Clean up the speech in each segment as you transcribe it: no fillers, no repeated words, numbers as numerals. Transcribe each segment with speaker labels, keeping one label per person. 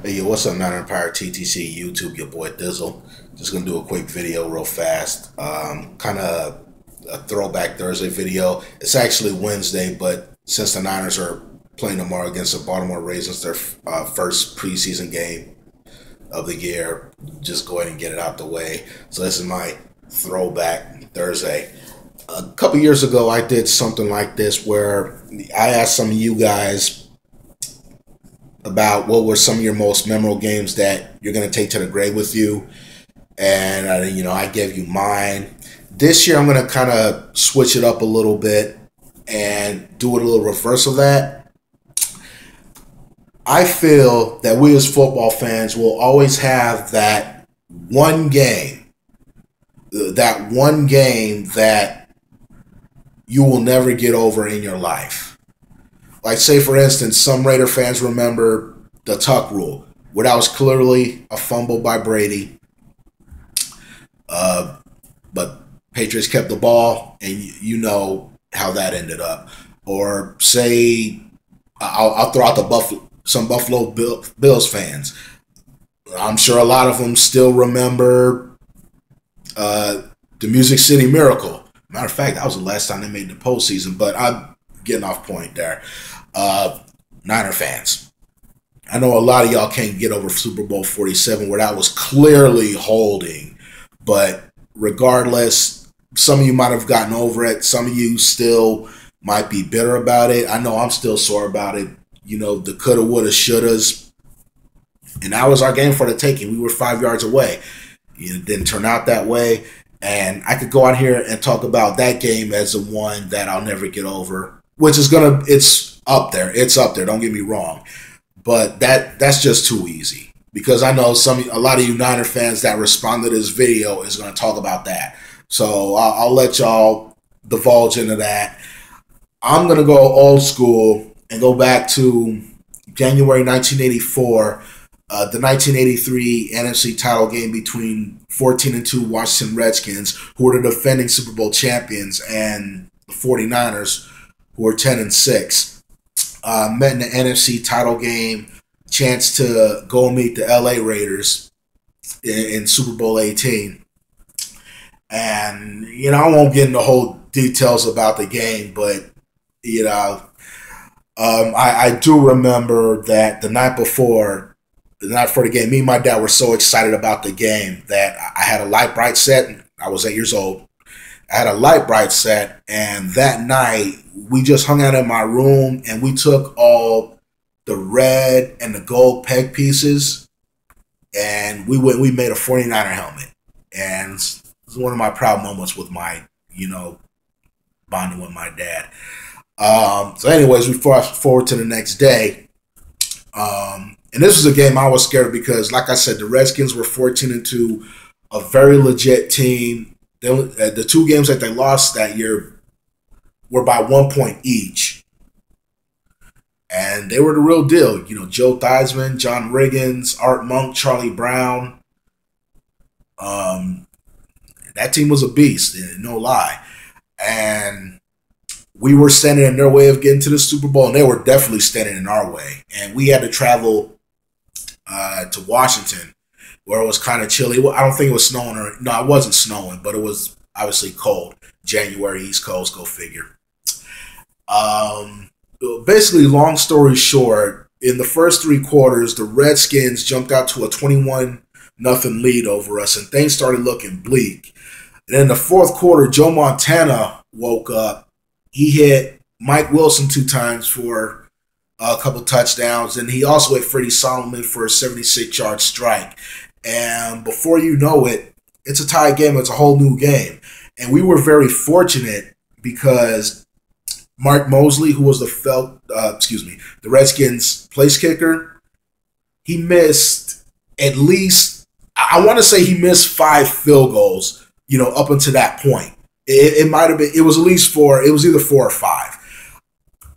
Speaker 1: Hey, yo, what's up, Nine Empire TTC YouTube? Your boy Dizzle. Just gonna do a quick video real fast. Kind of a throwback Thursday video. It's actually Wednesday, but since the Niners are playing tomorrow against the Baltimore Ravens, their first preseason game of the year, just go ahead and get it out the way. So this is my throwback Thursday. A couple years ago, I did something like this where I asked some of you guys about what were some of your most memorable games that you're going to take to the grave with you. And, I gave you mine. This year, I'm going to kind of switch it up a little bit and do it a little reverse of that. I feel that we as football fans will always have that one game that you will never get over in your life. Like, say, for instance, some Raider fans remember the tuck rule, where that was clearly a fumble by Brady. But Patriots kept the ball, and you know how that ended up. Or, say, I'll throw out some Buffalo Bills fans. I'm sure a lot of them still remember the Music City Miracle. Matter of fact, that was the last time they made the postseason, but I'm getting off point there. Niner fans, I know a lot of y'all can't get over Super Bowl 47, where that was clearly holding, but regardless, some of you might have gotten over it. Some of you still might be bitter about it. I know I'm still sore about it. You know, the coulda, woulda, shouldas. And that was our game for the taking. We were 5 yards away. It didn't turn out that way. And I could go out here and talk about that game as the one that I'll never get over, which is it's up there. It's up there. Don't get me wrong. But that's just too easy, because I know a lot of you Niner fans that respond to this video is going to talk about that. So I'll let y'all divulge into that. I'm going to go old school and go back to January 1984, the 1983 NFC title game between 14-2 Washington Redskins, who were the defending Super Bowl champions, and the 49ers, who were 10-6. Met in the NFC title game, chance to go meet the LA Raiders in Super Bowl 18. And, I won't get into whole details about the game, but, I do remember that the night before the game, me and my dad were so excited about the game that I had a light bright set. I was 8 years old. I had a light bright set, and that night we just hung out in my room and we took all the red and the gold peg pieces and we made a 49er helmet. And it's one of my proud moments with my, bonding with my dad. So anyways, we fast forward to the next day. And this was a game I was scared of because, like I said, the Redskins were 14-2, a very legit team. The two games that they lost that year were by 1 point each. And they were the real deal. Joe Theismann, John Riggins, Art Monk, Charlie Brown. That team was a beast, no lie. And we were standing in their way of getting to the Super Bowl, and they were definitely standing in our way. And we had to travel to Washington, where it was kind of chilly. Well, I don't think it was snowing. No, it wasn't snowing, but it was obviously cold. January, East Coast, go figure. Basically, long story short, in the first three quarters, the Redskins jumped out to a 21-0 lead over us, and things started looking bleak. And in the fourth quarter, Joe Montana woke up. He hit Mike Wilson 2 times for a couple touchdowns, and he also hit Freddie Solomon for a 76-yard strike. And before you know it, it's a tie game. It's a whole new game. And we were very fortunate because Mark Mosley, who was the Redskins place kicker, he missed at least, I want to say he missed 5 field goals, up until that point. It might have been, it was at least 4, it was either 4 or 5.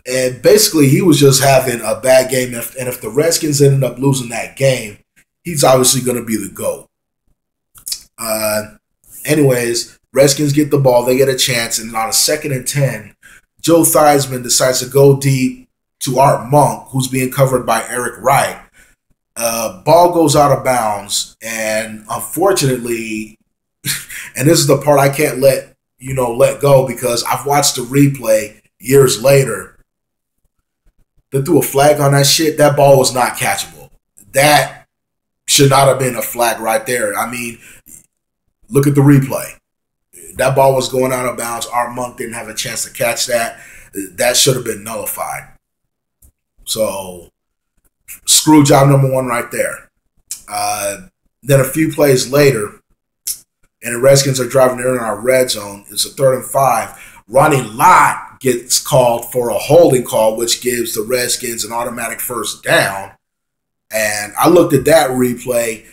Speaker 1: And basically, he was just having a bad game. And if the Redskins ended up losing that game, he's obviously going to be the GOAT. Anyways, Redskins get the ball. They get a chance. And on a 2nd and 10, Joe Theismann decides to go deep to Art Monk, who's being covered by Eric Wright. Ball goes out of bounds, and unfortunately, and this is the part I can't let go because I've watched the replay years later. They threw a flag on that shit. That ball was not catchable. That should not have been a flag right there. I mean, look at the replay. That ball was going out of bounds. Art Monk didn't have a chance to catch that. That should have been nullified. So, screw job number one right there. Then a few plays later, and the Redskins are driving in our red zone. It's a 3rd and 5. Ronnie Lott gets called for a holding call, which gives the Redskins an automatic first down. And I looked at that replay.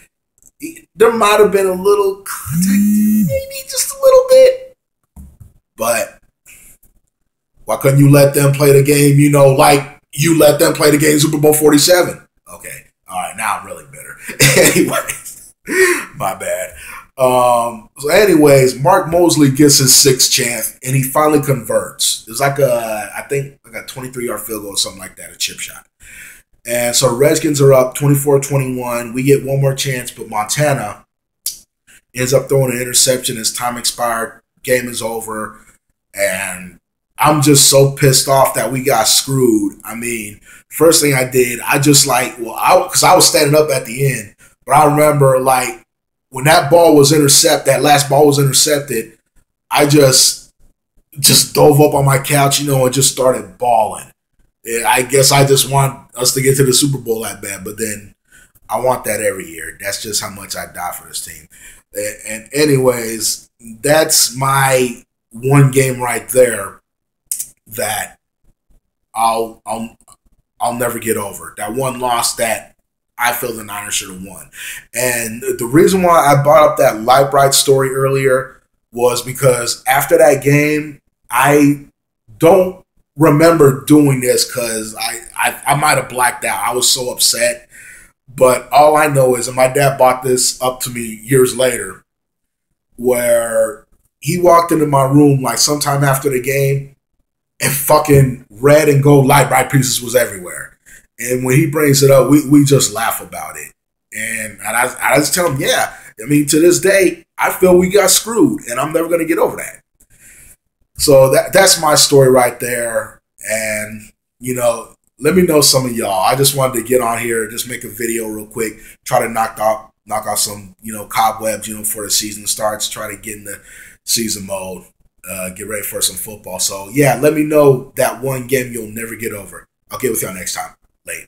Speaker 1: There might have been a little contact, maybe just a little bit. But why couldn't you let them play the game, like you let them play the game Super Bowl 47? Okay. All right. Now I'm really bitter. Anyways, my bad. So anyways, Mark Mosley gets his 6th chance and he finally converts. It was like I think like a 23-yard field goal or something like that, a chip shot. And so Redskins are up 24-21. We get one more chance, but Montana ends up throwing an interception as time expired. Game is over. And I'm just so pissed off that we got screwed. I mean, first thing I did, because I was standing up at the end. But I remember, like, when that ball was intercepted, that last ball was intercepted, I just dove up on my couch, and just started bawling. I guess I just want us to get to the Super Bowl that bad, but then I want that every year. That's just how much I die for this team. And anyways, that's my one game right there that I'll never get over. That one loss that I feel the Niners should have won. And the reason why I brought up that Light Bright story earlier was because after that game, I don't remember doing this because I might have blacked out. I was so upset. But all I know is, and my dad brought this up to me years later, where he walked into my room like sometime after the game and fucking red and gold Light Bright pieces was everywhere. And when he brings it up, we just laugh about it. And I just tell him, yeah, I mean, to this day, I feel we got screwed and I'm never going to get over that. So that's my story right there. And, let me know some of y'all. I just wanted to get on here, just make a video real quick, try to knock out some, cobwebs, for the season starts, try to get in the season mode, get ready for some football. So, yeah, let me know that one game you'll never get over. I'll get with y'all next time. Late.